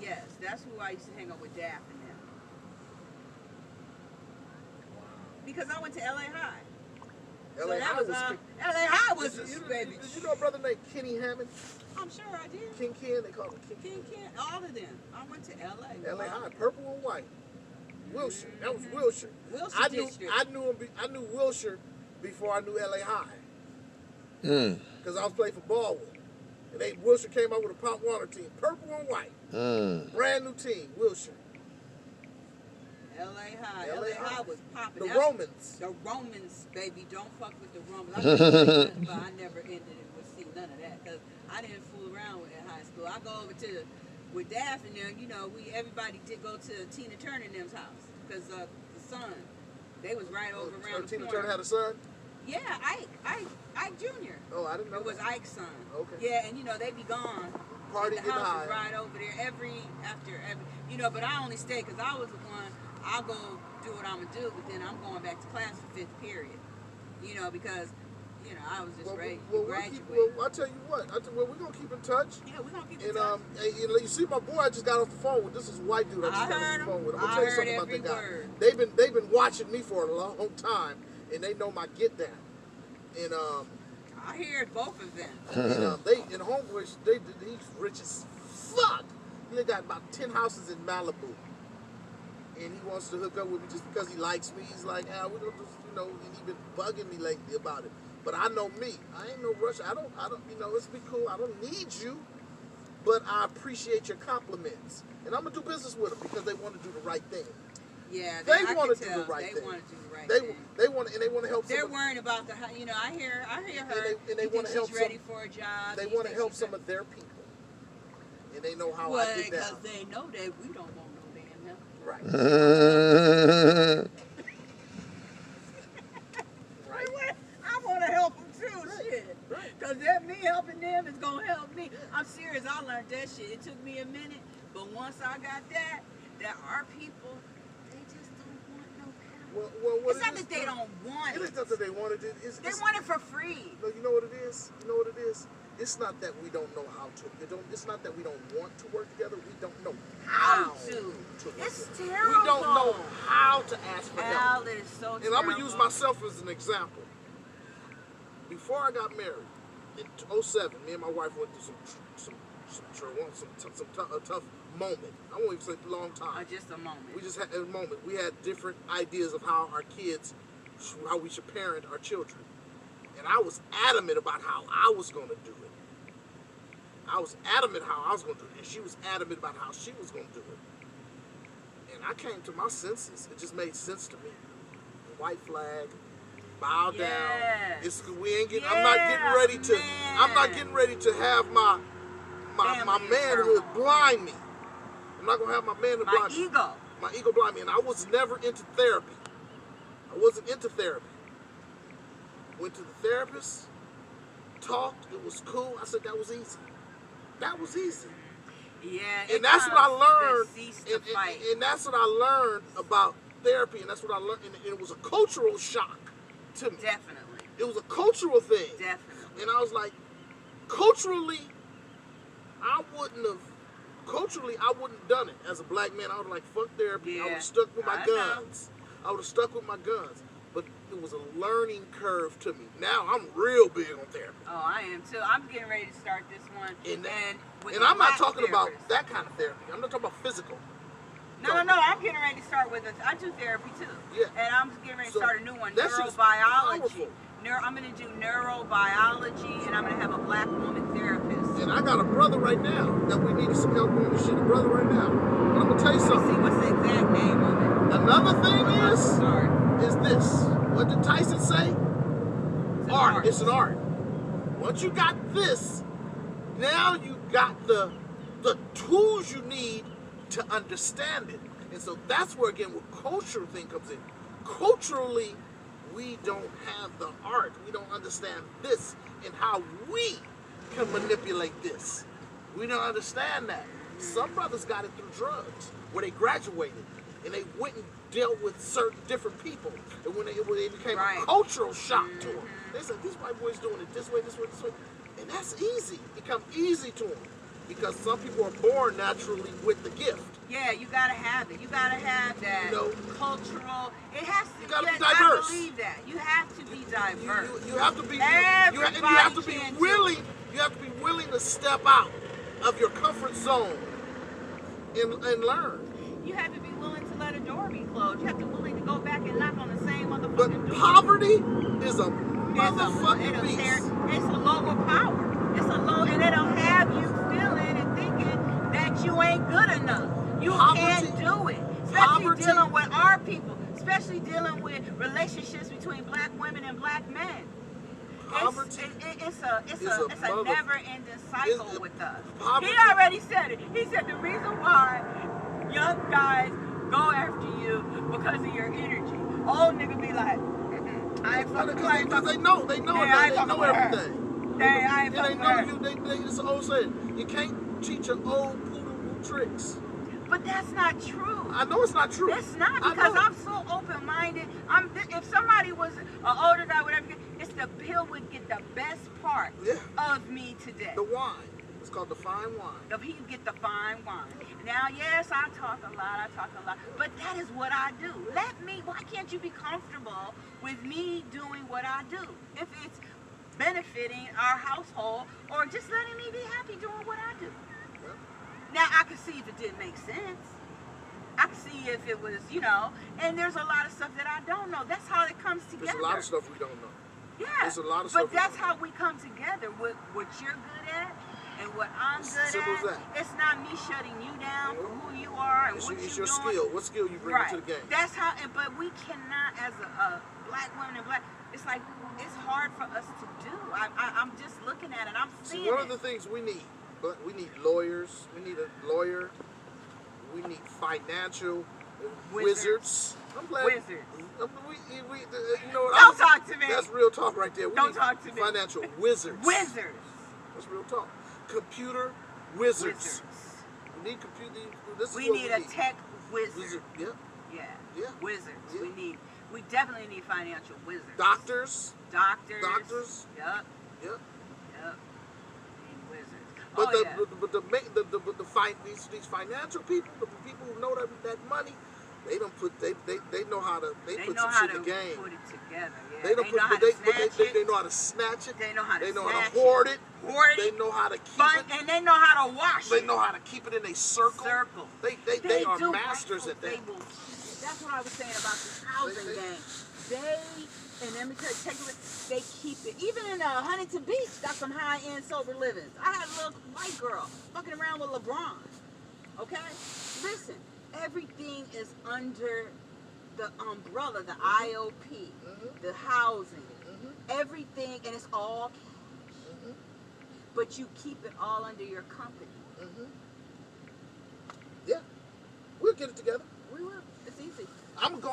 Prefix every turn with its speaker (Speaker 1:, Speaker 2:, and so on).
Speaker 1: Yes, that's who I used to hang out with, Daff and them.
Speaker 2: Wow.
Speaker 1: Because I went to LA High.
Speaker 2: LA High was.
Speaker 1: LA High was baby.
Speaker 2: Did you know a brother named Kenny Hammond?
Speaker 1: I'm sure I did.
Speaker 2: King Ken, they call him King
Speaker 1: King Ken, all of them. I went to LA.
Speaker 2: LA High, purple and white. Wilshire. That was Wilshire.
Speaker 1: Wilshire District.
Speaker 2: I knew Wilshire before I knew LA High. Because I was playing for Baldwin. And Wilshire came out with a Pop Warner team, purple and white. Brand new team, Wilshire.
Speaker 1: LA High. LA High was popping.
Speaker 2: The Romans.
Speaker 1: The Romans, baby. Don't fuck with the Romans. I never ended it with see none of that. Because I didn't fool around with at high school. I go over to, with Daff and them, you know, everybody did go to Tina Turner and them's house. Because the son, they was right over around the
Speaker 2: Tina
Speaker 1: corner.
Speaker 2: Turner had a son?
Speaker 1: Yeah, Ike Jr.
Speaker 2: Oh, I didn't know.
Speaker 1: It was Ike's son.
Speaker 2: Okay.
Speaker 1: Yeah, and you know, they be gone.
Speaker 2: Party
Speaker 1: the
Speaker 2: getting
Speaker 1: house
Speaker 2: high.
Speaker 1: is right over there every, you know, but I only stayed because I was the one, I'll go do what I'm going to do, but then I'm going back to class for 5th period. You know, because, you know, I was just ready to graduate.
Speaker 2: I'll tell you what, we're going to keep in touch.
Speaker 1: Yeah, we're going to keep in touch.
Speaker 2: And you see my boy I just got off the phone with. This is a white dude I just got off the phone with. I'm going to tell you something about that guy. They've been watching me for a long time, and they know my get down. And
Speaker 1: I hear both of them.
Speaker 2: And homeboys, he's rich as fuck. He got about 10 houses in Malibu, and he wants to hook up with me just because he likes me. He's like, we're gonna just, you know, and he's been bugging me lately about it. But I know me. I ain't no rush. I don't. You know, let's be cool. I don't need you, but I appreciate your compliments, and I'm gonna do business with them because they want to do the right thing.
Speaker 1: Yeah,
Speaker 2: they want to do the right thing.
Speaker 1: They want to do the right thing.
Speaker 2: They want to help.
Speaker 1: They're worrying about you know, I hear her.
Speaker 2: And they want to help.
Speaker 1: She's ready for a job.
Speaker 2: They want to help some of their people, and they know how I get down.
Speaker 1: Because they know that we don't want no damn help.
Speaker 2: Right.
Speaker 1: Right. I want to help them too. Shit. Because me helping them is gonna help me. I'm serious. I learned that shit. It took me a minute, but once I got that our people. Well,
Speaker 2: it's
Speaker 1: not that they don't want it.
Speaker 2: It's not that they want it.
Speaker 1: They want it for free.
Speaker 2: No, you know what it is? You know what it is? It's not that we don't know how to. It's not that we don't want to work together. We don't know how to.
Speaker 1: It's
Speaker 2: together.
Speaker 1: terrible.
Speaker 2: We don't know how to ask for help.
Speaker 1: That is so
Speaker 2: and I'm going to use myself as an example. Before I got married, in 2007, me and my wife went through a tough moment. I won't even say a long time.
Speaker 1: Just a moment.
Speaker 2: We just had a moment. We had different ideas of how how we should parent our children. And I was adamant about how I was going to do it. I was adamant how I was going to do it. And she was adamant about how she was going to do it. And I came to my senses. It just made sense to me. White flag, bow down. I'm not getting ready to have my manhood blind me. I'm not gonna have my manhood blind me. My ego blind me. And I was never into therapy. I wasn't into therapy. Went to the therapist, talked, it was cool. I said that was easy. That was easy.
Speaker 1: Yeah.
Speaker 2: And that's what I learned. And that's what I learned about therapy, and that's what I learned. And it was a cultural shock to me.
Speaker 1: Definitely.
Speaker 2: It was a cultural thing.
Speaker 1: Definitely.
Speaker 2: And I was like, culturally, I wouldn't have done it as a black man. I would have like, fuck therapy. I would have stuck with my guns. I would have stuck with my guns. But it was a learning curve to me. Now I'm real big on therapy.
Speaker 1: Oh, I am too. I'm getting ready to start this one.
Speaker 2: And I'm not talking about that kind of therapy. I'm not talking about physical.
Speaker 1: No. I'm getting ready to start with I do therapy too.
Speaker 2: Yeah.
Speaker 1: And I'm getting ready to start a new one, neurobiology. I'm going to do neurobiology, and I'm going to have a black woman therapist.
Speaker 2: And I got a brother right now that we need some help on this shit. A brother right now. But I'm going to tell you something.
Speaker 1: See, what's the exact name of it?
Speaker 2: Another thing is this. What did Tyson say? Art. It's an art. Once you got this, now you got the tools you need to understand it. And so that's where, again, what cultural thing comes in. Culturally, we don't have the art. We don't understand this and how we can manipulate this. We don't understand that. Some brothers got it through drugs, where they graduated and they went and dealt with certain different people. And when it became a cultural shock to them, they said, these white boys doing it this way, this way, this way. And that's easy. It come easy to them. because some people are born naturally with the gift.
Speaker 1: Yeah, you gotta have it. You gotta have that
Speaker 2: You know,
Speaker 1: cultural. It has to.
Speaker 2: you gotta be
Speaker 1: yes,
Speaker 2: diverse.
Speaker 1: I believe that. You have to be diverse.
Speaker 2: You have to be.
Speaker 1: Everybody
Speaker 2: You have to be
Speaker 1: can't do
Speaker 2: willing. You have to be willing to step out of your comfort zone and learn.
Speaker 1: You have to be willing to let a door be closed. You have to be willing to go back and knock on the same
Speaker 2: But
Speaker 1: motherfucking door.
Speaker 2: poverty is a motherfucking beast.
Speaker 1: It's a low of power. It's a low, and it'll have you feeling and thinking that you ain't good enough. You can't do it. Especially dealing with our people. Especially dealing with relationships between black women and black men. It's a never-ending cycle with us. He already said it. He said the reason why young guys go after you because of your energy. Old nigga be like, I ain't fucking with her.
Speaker 2: Because they know everything.
Speaker 1: I ain't fucking with her.
Speaker 2: It's an old saying. You can't teach an old poodle new tricks.
Speaker 1: But that's not true.
Speaker 2: I know it's not true.
Speaker 1: It's not, because I'm so open-minded. If somebody was an older guy, whatever, Bill would get the best part of me today.
Speaker 2: The wine. It's called the fine wine.
Speaker 1: He would get the fine wine. Now, yes, I talk a lot, but that is what I do. Why can't you be comfortable with me doing what I do? If it's benefiting our household, or just letting me be happy doing what I do. Now, I could see if it didn't make sense. I could see if it was, and there's a lot of stuff that I don't know. That's how it comes together.
Speaker 2: There's a lot of stuff we don't know.
Speaker 1: Yeah,
Speaker 2: there's a lot of
Speaker 1: but
Speaker 2: stuff
Speaker 1: that's how we come together with what you're good at and what I'm good
Speaker 2: simple as
Speaker 1: at.
Speaker 2: that.
Speaker 1: It's not me shutting you down for who you are and what
Speaker 2: it's
Speaker 1: you're
Speaker 2: your
Speaker 1: doing.
Speaker 2: skill. What skill you bring to the game.
Speaker 1: That's how, but we cannot, as a black woman and black, it's like, it's hard for us to do. I'm just looking at it. I'm seeing
Speaker 2: one of the things we need lawyers. We need a lawyer. We need financial wizards. I'm glad.
Speaker 1: Wizards.
Speaker 2: Don't
Speaker 1: talk to me.
Speaker 2: That's real talk right there.
Speaker 1: Don't talk to me.
Speaker 2: Financial wizards.
Speaker 1: Wizards.
Speaker 2: That's real talk. Computer wizards. We need
Speaker 1: We need a tech wizard.
Speaker 2: Yeah.
Speaker 1: Wizards. Yeah. We definitely need financial wizards.
Speaker 2: Doctors.
Speaker 1: Yep.
Speaker 2: We
Speaker 1: need wizards.
Speaker 2: But these financial people, the people who know that money, they know how to put some shit in the game.
Speaker 1: Put it together. Yeah.
Speaker 2: They know how to snatch it.
Speaker 1: They know how to
Speaker 2: hoard it.
Speaker 1: They
Speaker 2: know how to keep it.
Speaker 1: And they know how to wash it.
Speaker 2: They know how to keep it in a circle. They are masters at that.
Speaker 1: That's what I was saying about this housing game. And let me tell you, they keep it. Even in Huntington Beach, got some high-end sober livings. I had a little white girl fucking around with LeBron. Okay? Listen, everything is under the umbrella, the IOP, the housing, everything, and it's all cash. But you keep it all under your company.
Speaker 2: Yeah. We'll get it together.
Speaker 1: We will. It's easy.
Speaker 2: I'm going.